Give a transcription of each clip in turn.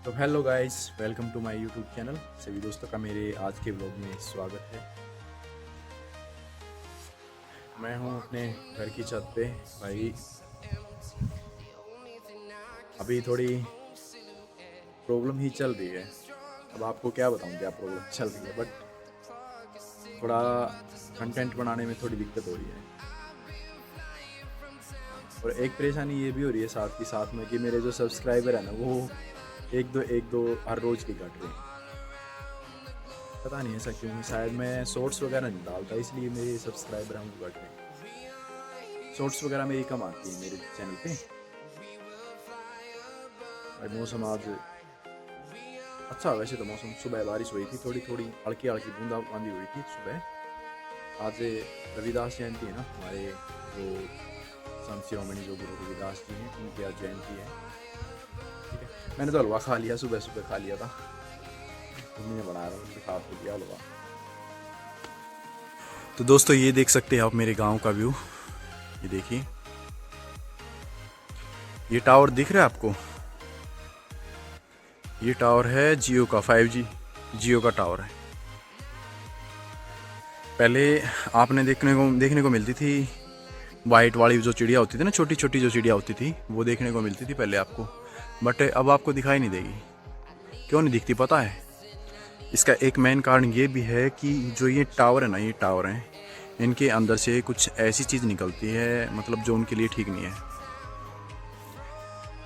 तो hello guys, welcome to my YouTube channel. सभी दोस्तों का मेरे आज के ब्लॉग में स्वागत है। मैं हूं अपने घर की छत पे भाई। अभी थोड़ी प्रॉब्लम ही चल रही है। अब आपको क्या बताऊं क्या प्रॉब्लम चल रही है, बट थोड़ा कंटेंट बनाने में थोड़ी दिक्कत हो रही है। और एक परेशानी ये भी हो रही है साथ ही साथ में कि मेरे जो सब्सक्राइबर है ना, वो एक दो हर रोज़ की घट रहे हैं। पता नहीं ऐसा क्यों है। शायद मैं शॉर्ट्स वगैरह नहीं डालता, इसलिए मेरे सब्सक्राइबर हम घट रहे हैं। शॉर्ट्स वगैरह मेरी कम आती है मेरे चैनल पे। और मौसम आज अच्छा, वैसे तो मौसम सुबह बारिश हुई थी, थोड़ी थोड़ी हल्की हल्की बूंदाबांदी हुई थी सुबह। आज रविदास जयंती है ना, हमारे जो संत शिरोमणि जो गुरु रविदास जी हैं, उनकी आज जयंती है। ठीक है, मैंने तो हलवा खा लिया, सुबह सुबह खा लिया था। मम्मी ने बनाया था, मुझे खा तो लिया हलवा। तो दोस्तों ये देख सकते हैं आप मेरे गांव का व्यू। ये देखिए, ये टावर दिख रहा है आपको? ये टावर है जियो का, 5G जियो का टावर है। पहले आपने देखने को मिलती थी वाइट वाली जो चिड़िया होती थी ना, छोटी छोटी जो चिड़िया होती थी, वो देखने को मिलती थी पहले आपको। बट अब आपको दिखाई नहीं देगी। क्यों नहीं दिखती पता है? इसका एक मेन कारण ये भी है कि जो ये टावर है ना, ये टावर हैं, इनके अंदर से कुछ ऐसी चीज़ निकलती है, मतलब जो उनके लिए ठीक नहीं है।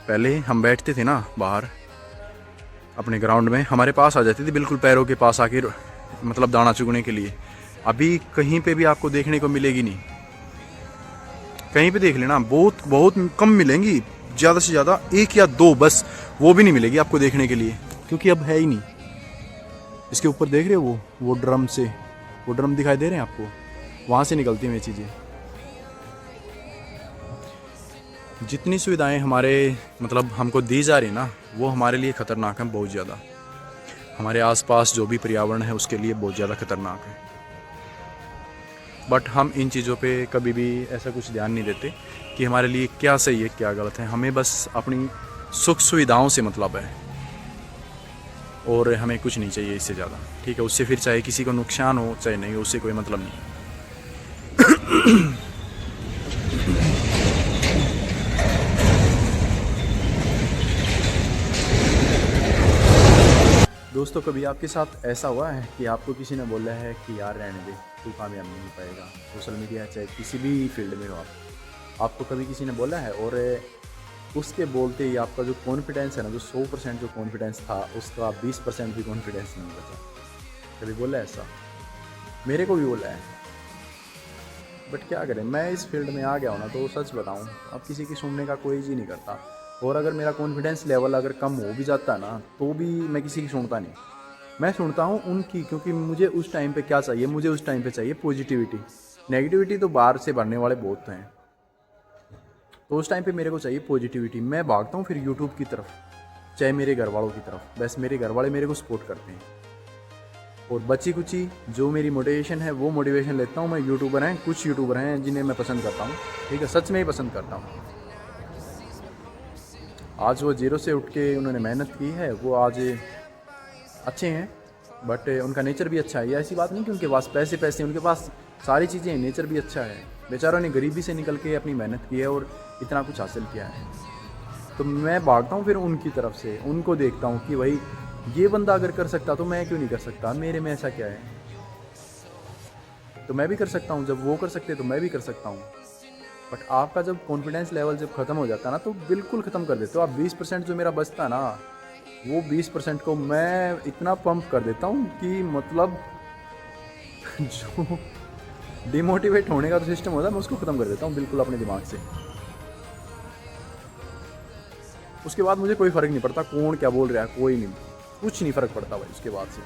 पहले हम बैठते थे ना बाहर अपने ग्राउंड में, हमारे पास आ जाती थी, बिल्कुल पैरों के पास आके, मतलब दाना चुगने के लिए। अभी कहीं पे भी आपको देखने को मिलेगी नहीं। कहीं पे देख लेना, बहुत बहुत कम मिलेंगी, ज़्यादा से ज़्यादा एक या दो, बस वो भी नहीं मिलेगी आपको देखने के लिए, क्योंकि अब है ही नहीं। इसके ऊपर देख रहे हो वो ड्रम से, वो ड्रम दिखाई दे रहे हैं आपको? वहाँ से निकलती हैं ये चीज़ें। जितनी सुविधाएं हमारे मतलब हमको दी जा रही ना, वो हमारे लिए ख़तरनाक है बहुत ज़्यादा। हमारे आसपास जो भी पर्यावरण है उसके लिए बहुत ज़्यादा खतरनाक है। बट हम इन चीज़ों पे कभी भी ऐसा कुछ ध्यान नहीं देते कि हमारे लिए क्या सही है क्या गलत है। हमें बस अपनी सुख सुविधाओं से मतलब है, और हमें कुछ नहीं चाहिए इससे ज़्यादा। ठीक है, उससे फिर चाहे किसी को नुकसान हो चाहे नहीं हो, उससे कोई मतलब नहीं। दोस्तों, कभी आपके साथ ऐसा हुआ है कि आपको किसी ने बोला है कि यार रहने दे, तू कामयाब नहीं हो पाएगा सोशल मीडिया चाहे किसी भी फील्ड में हो आपको कभी किसी ने बोला है, और उसके बोलते ही आपका जो कॉन्फिडेंस है ना, जो 100% जो कॉन्फिडेंस था, उसका 20% भी कॉन्फिडेंस नहीं बचा? कभी बोला है ऐसा? मेरे को भी बोला है। बट क्या करें, मैं इस फील्ड में आ गया हूँ ना, तो सच बताऊँ, अब किसी की सुनने का कोई जी नहीं करता। और अगर मेरा कॉन्फिडेंस लेवल अगर कम हो भी जाता है ना, तो भी मैं किसी की सुनता नहीं। मैं सुनता हूँ उनकी, क्योंकि मुझे उस टाइम पे क्या चाहिए, मुझे उस टाइम पे चाहिए पॉजिटिविटी। नेगेटिविटी तो बाहर से भरने वाले बहुत हैं, तो उस टाइम पे मेरे को चाहिए पॉजिटिविटी। मैं भागता हूँ फिर यूट्यूब की तरफ, चाहे मेरे घर वालों की तरफ। बस मेरे घर वाले मेरे को सपोर्ट करते हैं, और बची कुची जो मेरी मोटिवेशन है वो मोटिवेशन लेता हूँ मैं। यूट्यूबर हैं, कुछ यूट्यूबर हैं जिन्हें मैं पसंद करता हूँ, ठीक है, सच में ही पसंद करता हूँ। आज वो जीरो से उठ के उन्होंने मेहनत की है, वो आज अच्छे हैं। बट उनका नेचर भी अच्छा है। ये ऐसी बात नहीं कि उनके पास पैसे उनके पास सारी चीज़ें हैं, नेचर भी अच्छा है। बेचारों ने गरीबी से निकल के अपनी मेहनत की है और इतना कुछ हासिल किया है। तो मैं भागता हूँ फिर उनकी तरफ से, उनको देखता हूँ कि भाई ये बंदा अगर कर सकता तो मैं क्यों नहीं कर सकता, मेरे में ऐसा क्या है। तो मैं भी कर सकता हूँ, जब वो कर सकते तो मैं भी कर सकता हूँ। बट आपका जब कॉन्फिडेंस लेवल जब ख़त्म हो जाता है ना, तो बिल्कुल ख़त्म कर देते हो आप। 20% जो मेरा बचता है ना, वो 20% को मैं इतना पंप कर देता हूँ कि मतलब जो डिमोटिवेट होने का तो सिस्टम होता है, मैं उसको ख़त्म कर देता हूँ बिल्कुल अपने दिमाग से। उसके बाद मुझे कोई फ़र्क नहीं पड़ता कौन क्या बोल रहा है, कोई नहीं, कुछ नहीं फ़र्क पड़ता भाई उसके बाद से।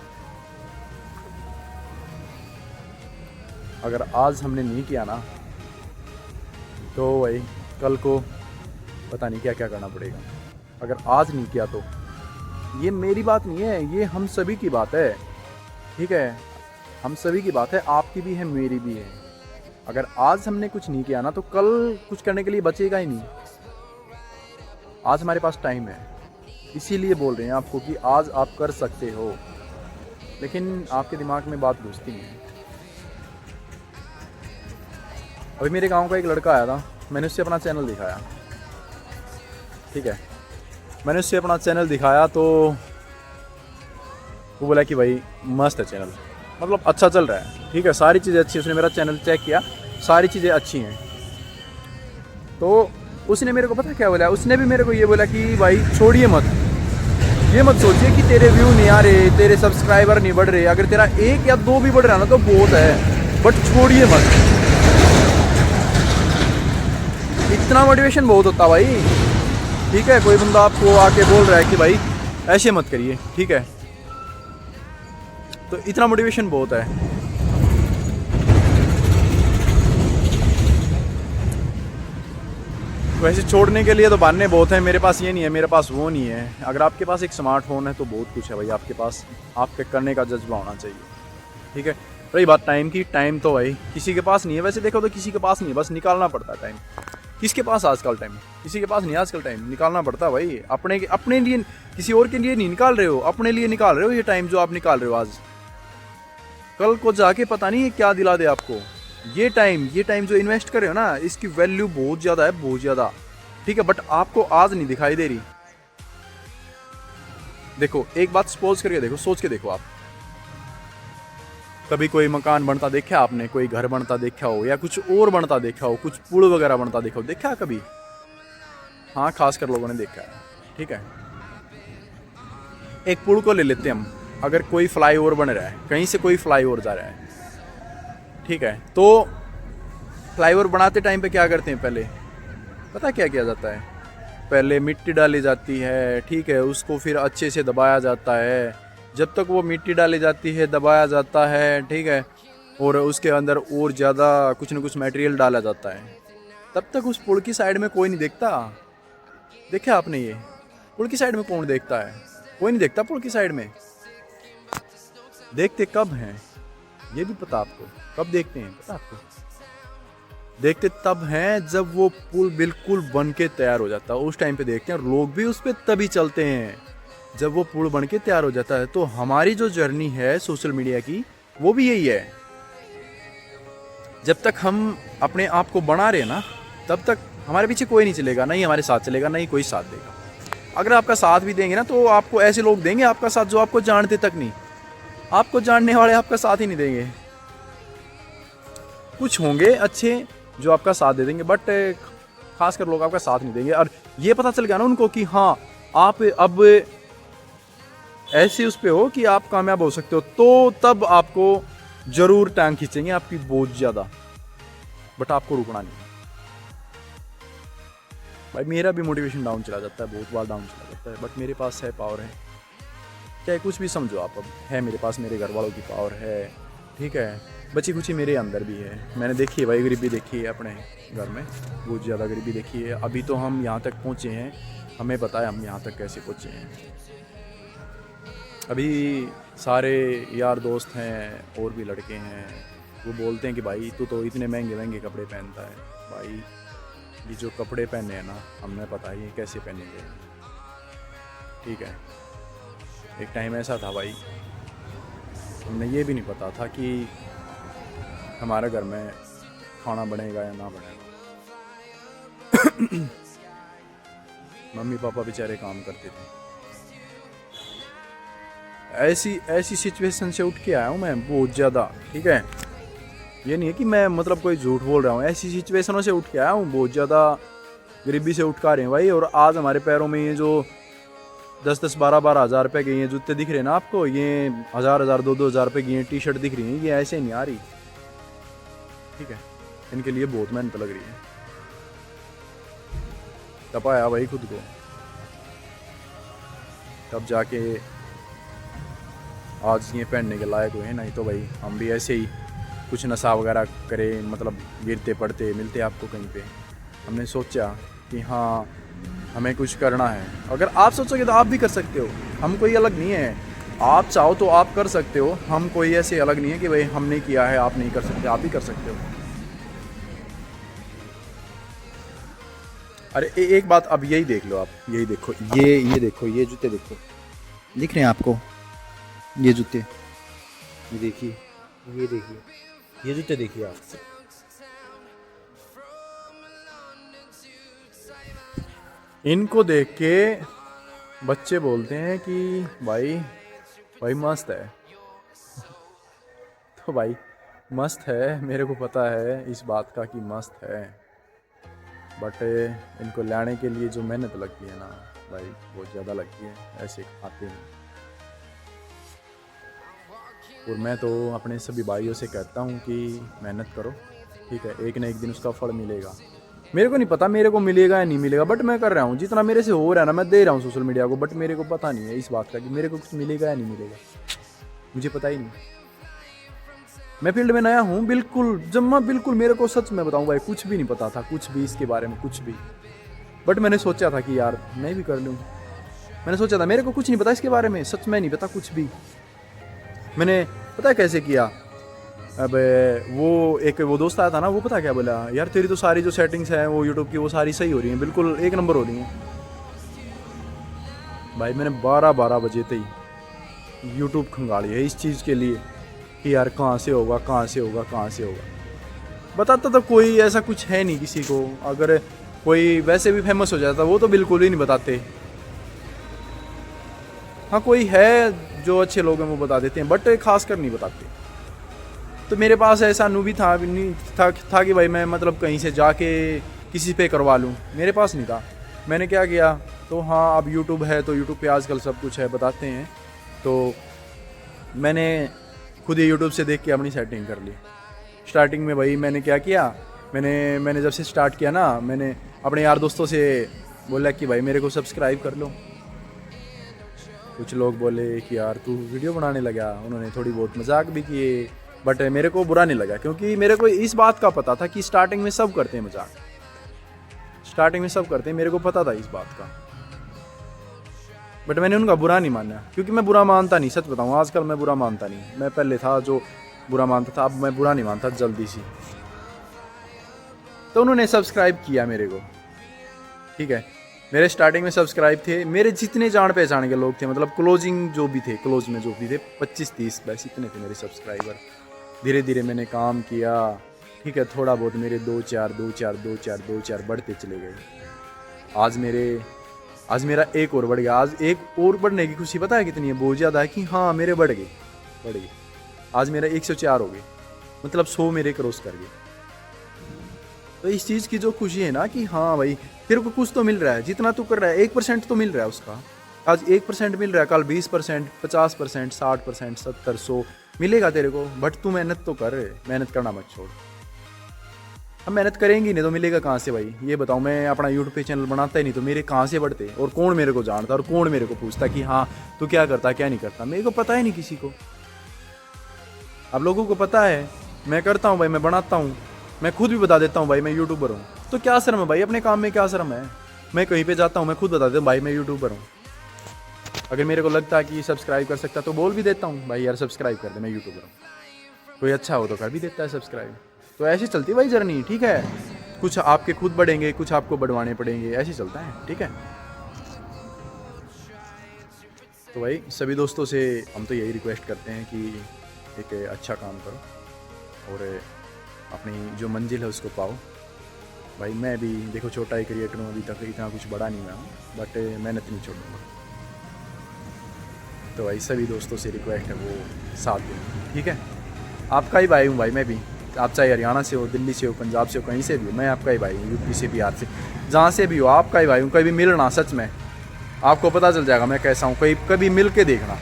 अगर आज हमने नहीं किया ना, तो भाई कल को पता नहीं क्या क्या करना पड़ेगा। अगर आज नहीं किया तो, ये मेरी बात नहीं है, ये हम सभी की बात है, ठीक है, हम सभी की बात है, आपकी भी है मेरी भी है। अगर आज हमने कुछ नहीं किया ना, तो कल कुछ करने के लिए बचेगा ही नहीं। आज हमारे पास टाइम है, इसीलिए बोल रहे हैं आपको कि आज आप कर सकते हो, लेकिन आपके दिमाग में बात घुसती नहीं है। अभी मेरे गांव का एक लड़का आया था, मैंने उससे अपना चैनल दिखाया, ठीक है, मैंने उससे अपना चैनल दिखाया तो वो बोला कि भाई मस्त है चैनल, मतलब अच्छा चल रहा है, ठीक है, सारी चीज़ें अच्छी। उसने मेरा चैनल चेक किया, सारी चीज़ें अच्छी हैं। तो उसने मेरे को पता क्या बोला, उसने भी मेरे को ये बोला कि भाई छोड़िए मत, ये मत सोचिए कि तेरे व्यू नहीं आ रहे, तेरे सब्सक्राइबर नहीं बढ़ रहे, अगर तेरा 1 या 2 भी बढ़ रहा ना तो बहुत है, बट छोड़िए मत। इतना मोटिवेशन बहुत होता भाई, ठीक है। कोई बंदा आपको आके बोल रहा है कि भाई ऐसे मत करिए, ठीक है, तो इतना मोटिवेशन बहुत है। वैसे छोड़ने के लिए तो बहाने बहुत हैं, मेरे पास ये नहीं है, मेरे पास वो नहीं है। अगर आपके पास एक स्मार्टफोन है तो बहुत कुछ है भाई आपके पास, आपके करने का जज्बा होना चाहिए, ठीक है। रही बात टाइम की, टाइम तो भाई किसी के पास नहीं है, वैसे देखो तो किसी के पास नहीं है, बस निकालना पड़ता है टाइम। किसके पास आजकल टाइम, किसी के पास नहीं आजकल टाइम, निकालना पड़ता है भाई। अपने लिए, किसी और के लिए नहीं निकाल रहे हो, अपने लिए निकाल रहे हो ये टाइम जो आप निकाल रहे हो आज। कल को जाके पता नहीं क्या दिला दे आपको। ये टाइम जो इन्वेस्ट कर रहे हो ना, इसकी वैल्यू बहुत ज़्यादा है, बहुत ज़्यादा, ठीक है, बट आपको आज नहीं दिखाई दे रही। देखो एक बात सपोज करके देखो, सोच के देखो आप, कभी कोई मकान बनता देखा आपने, कोई घर बनता देखा हो, या कुछ और बनता देखा हो, कुछ पुल वगैरह बनता देखा हो, देखा कभी? हाँ, खासकर लोगों ने देखा है, ठीक है। एक पुल को ले लेते हैं हम, अगर कोई फ्लाईओवर बन रहा है, कहीं से कोई फ्लाईओवर जा रहा है, ठीक है, तो फ्लाईओवर बनाते टाइम पे क्या करते हैं, पहले पता क्या किया जाता है? पहले मिट्टी डाली जाती है, ठीक है, उसको फिर अच्छे से दबाया जाता है। जब तक वो मिट्टी डाली जाती है, दबाया जाता है, ठीक है, और उसके अंदर और ज़्यादा कुछ न कुछ मटेरियल डाला जाता है, तब तक उस पुल की साइड में कोई नहीं देखता। देखा आपने ये? पुल की साइड में कौन देखता है? कोई नहीं देखता पुल की साइड में। देखते कब हैं ये भी पता आपको? कब देखते हैं पता आपको? देखते तब हैं जब वो पुल बिल्कुल बन के तैयार हो जाता है, उस टाइम पे देखते हैं। और लोग भी उस पर तभी चलते हैं जब वो पुल बन के तैयार हो जाता है। तो हमारी जो जर्नी है सोशल मीडिया की, वो भी यही है। जब तक हम अपने आप को बना रहे ना, तब तक हमारे पीछे कोई नहीं चलेगा, नहीं हमारे साथ चलेगा, नहीं कोई साथ देगा। अगर आपका साथ भी देंगे ना, तो आपको ऐसे लोग देंगे आपका साथ जो आपको जानते तक नहीं। आपको जानने वाले आपका साथ ही नहीं देंगे। कुछ होंगे अच्छे जो आपका साथ दे देंगे, बट खासकर लोग आपका साथ नहीं देंगे। और ये पता चल गया ना उनको कि हाँ, आप अब ऐसे उस पे हो कि आप कामयाब हो सकते हो, तो तब आपको जरूर टांग खींचेंगे आपकी बहुत ज़्यादा, बट आपको रुकना नहीं। भाई मेरा भी मोटिवेशन डाउन चला जाता है, बहुत बार डाउन चला जाता है, बट मेरे पास है, पावर है, चाहे कुछ भी समझो आप। अब है मेरे पास, मेरे घर वालों की पावर है, ठीक है, बची खुची मेरे अंदर भी है। मैंने देखी है भाई, गरीबी देखी है अपने घर में, बहुत ज़्यादा गरीबी देखी है। अभी तो हम यहाँ तक पहुँचे हैं, हमें पता है हम यहाँ तक कैसे पहुँचे हैं। अभी सारे यार दोस्त हैं और भी लड़के हैं, वो बोलते हैं कि भाई तू तो इतने महंगे महंगे कपड़े पहनता है। भाई ये जो कपड़े पहने हैं ना, हमें पता है ये कैसे पहनेंगे, ठीक है। एक टाइम ऐसा था भाई, हमें ये भी नहीं पता था कि हमारे घर में खाना बनेगा या ना बनेगा। मम्मी पापा बेचारे काम करते थे। ऐसी सिचुएशन से उठ के आया हूँ मैं बहुत ज़्यादा, ठीक है। ये नहीं है कि मैं मतलब कोई झूठ बोल रहा हूँ, ऐसी सिचुएशनों से उठ के आया हूँ, बहुत ज़्यादा गरीबी से उठ कर रहे हैं भाई। और आज हमारे पैरों में ये जो 10-10, 12-12 हज़ार रुपये के ये जूते दिख रहे हैं ना आपको, ये 1000-1000, 2-2 हज़ार रुपये की ये टी शर्ट दिख रही है, ये ऐसे नहीं आ रही, ठीक है। इनके लिए बहुत मेहनत लग रही है, तपाया भाई खुद को, तब जाके आज ये पहनने के लायक हुए। नहीं तो भाई हम भी ऐसे ही कुछ नशा वगैरह करें, मतलब गिरते पड़ते मिलते आपको कहीं पे। हमने सोचा कि हाँ हमें कुछ करना है। अगर आप सोचोगे तो आप भी कर सकते हो, हम कोई अलग नहीं है। आप चाहो तो आप कर सकते हो, हम कोई ऐसे अलग नहीं है कि भाई हमने किया है आप नहीं कर सकते, आप भी कर सकते हो। अरे एक बात, अब यही देख लो आप, यही देखो, ये देखो, ये जूते देखो, दिख रहे हैं आपको? ये जूते, ये देखिए, ये देखिए, ये जूते देखिए आप। इनको देख के बच्चे बोलते हैं कि भाई भाई मस्त है। तो भाई मस्त है, मेरे को पता है इस बात का कि मस्त है, बट इनको लाने के लिए जो मेहनत लगती है ना भाई, बहुत ज़्यादा लगती है, ऐसे आते नहीं। और मैं तो अपने सभी भाइयों से कहता हूँ कि मेहनत करो, ठीक है, एक ना एक दिन उसका फल मिलेगा। मेरे को नहीं पता मेरे को मिलेगा या नहीं मिलेगा, बट मैं कर रहा हूँ जितना मेरे से हो रहा है ना, मैं दे रहा हूँ सोशल मीडिया को, बट मेरे को पता नहीं है इस बात का कि मेरे को कुछ मिलेगा या नहीं मिलेगा, मुझे पता ही नहीं। मैं फील्ड में नया हूँ, बिल्कुल जम्मा, बिल्कुल मेरे को सच में बताऊँ भाई, कुछ भी नहीं पता था, कुछ भी इसके बारे में, कुछ भी। बट मैंने सोचा था कि यार मैं भी कर लूँ, मैंने सोचा था, मेरे को कुछ नहीं पता इसके बारे में, सच में नहीं पता कुछ भी। मैंने पता है कैसे किया, अब वो दोस्त आया था ना, वो पता क्या बोला, यार तेरी तो सारी जो सेटिंग्स हैं वो यूट्यूब की, वो सारी सही हो रही हैं, बिल्कुल एक नंबर हो रही हैं। भाई मैंने 12 बजे तक यूट्यूब खंगाली है इस चीज़ के लिए कि यार कहाँ से होगा, कहाँ से होगा, कहाँ से होगा। बताता तो कोई ऐसा कुछ है नहीं किसी को, अगर कोई वैसे भी फेमस हो जाता वो तो बिल्कुल ही नहीं बताते। हाँ कोई है जो अच्छे लोग हैं वो बता देते हैं, बट खास कर नहीं बताते। तो मेरे पास ऐसा अनु भी था, नहीं था कि भाई मैं मतलब कहीं से जाके किसी पे करवा लूँ, मेरे पास नहीं था। मैंने क्या किया, तो हाँ अब यूट्यूब है तो यूट्यूब पे आजकल सब कुछ है, बताते हैं, तो मैंने खुद ही यूट्यूब से देख के अपनी सेटिंग कर ली। स्टार्टिंग में भाई मैंने क्या किया, मैंने जब से स्टार्ट किया ना, मैंने अपने यार दोस्तों से बोला कि भाई मेरे को सब्सक्राइब कर लो। कुछ लोग बोले कि यार तू वीडियो बनाने लगा, उन्होंने थोड़ी बहुत मजाक भी किए, बट मेरे को बुरा नहीं लगा, क्योंकि मेरे को इस बात का पता था कि स्टार्टिंग में सब करते हैं मजाक, स्टार्टिंग में सब करते हैं, मेरे को पता था इस बात का। बट मैंने उनका बुरा नहीं माना, क्योंकि मैं बुरा मानता नहीं, सच बताऊँ आजकल मैं बुरा मानता नहीं। मैं पहले था जो बुरा मानता था, अब मैं बुरा नहीं मानता जल्दी सी। तो उन्होंने सब्सक्राइब किया मेरे को, ठीक है, मेरे स्टार्टिंग में सब्सक्राइब थे, मेरे जितने जान पहचान के लोग थे, मतलब क्लोजिंग जो भी थे, क्लोज में जो भी थे 25-30 बस इतने थे मेरे सब्सक्राइबर। धीरे धीरे मैंने काम किया, ठीक है, थोड़ा बहुत मेरे 2-4 बढ़ते चले गए। आज मेरा एक और बढ़ गया। आज एक और बढ़ने की खुशी पता है कितनी है, बहुत ज़्यादा है कि हाँ मेरे बढ़ गए। आज मेरा 104 हो गए, मतलब 100 मेरे क्रॉस कर गए। तो इस चीज़ की जो खुशी है ना कि हाँ भाई तेरे को कुछ तो मिल रहा है, जितना तू कर रहा है 1% तो मिल रहा है उसका। आज 1% मिल रहा है, कल 20%, 50%, 60%, 70, 100 मिलेगा तेरे को, बट तू मेहनत तो कर, मेहनत करना मत छोड़। हम मेहनत करेंगे नहीं तो मिलेगा कहाँ से भाई, ये बताओ। मैं अपना यूट्यूब पे चैनल बनाता ही नहीं तो मेरे कहाँ से बढ़ते, और कौन मेरे को जानता और कौन मेरे को पूछता कि हाँ तू क्या करता क्या नहीं करता, मेरे को पता ही नहीं किसी को। अब लोगों को पता है मैं करता हूँ भाई, मैं बनाता हूँ, मैं खुद भी बता देता हूँ भाई मैं यूट्यूबर हूँ, तो क्या शर्म है भाई, अपने काम में क्या शर्म है। मैं कहीं पे जाता हूँ मैं खुद बता देता हूँ भाई मैं यूट्यूबर हूँ। अगर मेरे को लगता है कि सब्सक्राइब कर सकता तो बोल भी देता हूँ भाई यार सब्सक्राइब कर दे, मैं यूट्यूबर हूँ। कोई अच्छा हो तो कर भी देता है सब्सक्राइब। तो ऐसी चलती भाई जर्नी, ठीक है, कुछ आपके खुद बढ़ेंगे, कुछ आपको बढ़वाने पड़ेंगे, ऐसे चलता है, ठीक है। तो भाई सभी दोस्तों से हम तो यही रिक्वेस्ट करते हैं कि एक अच्छा काम करो और अपनी जो मंजिल है उसको पाओ। भाई मैं भी देखो छोटा ही क्रिएटर हूँ, अभी तक इतना कुछ बड़ा नहीं हुआ हूँ, बट मेहनत नहीं छोड़ूंगा। तो भाई सभी दोस्तों से रिक्वेस्ट है वो साथ दें, ठीक है। आपका ही भाई हूँ भाई मैं भी, आप चाहे हरियाणा से हो, दिल्ली से हो, पंजाब से हो, कहीं से भी हो, मैं आपका ही भाई हूँ, यूपी से, बिहार से, जहाँ से भी हो आपका ही भाई हूँ। कभी मिलना, सच में आपको पता चल जाएगा मैं कैसा हूँ, कभी मिल के देखना।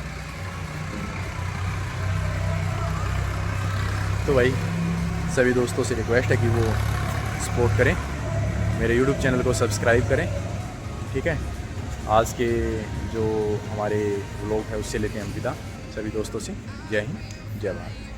तो भाई सभी दोस्तों से रिक्वेस्ट है कि वो सपोर्ट करें, मेरे यूट्यूब चैनल को सब्सक्राइब करें, ठीक है। आज के जो हमारे व्लॉग है उससे लेते हैं हम विदा, सभी दोस्तों से जय हिंद जय भारत।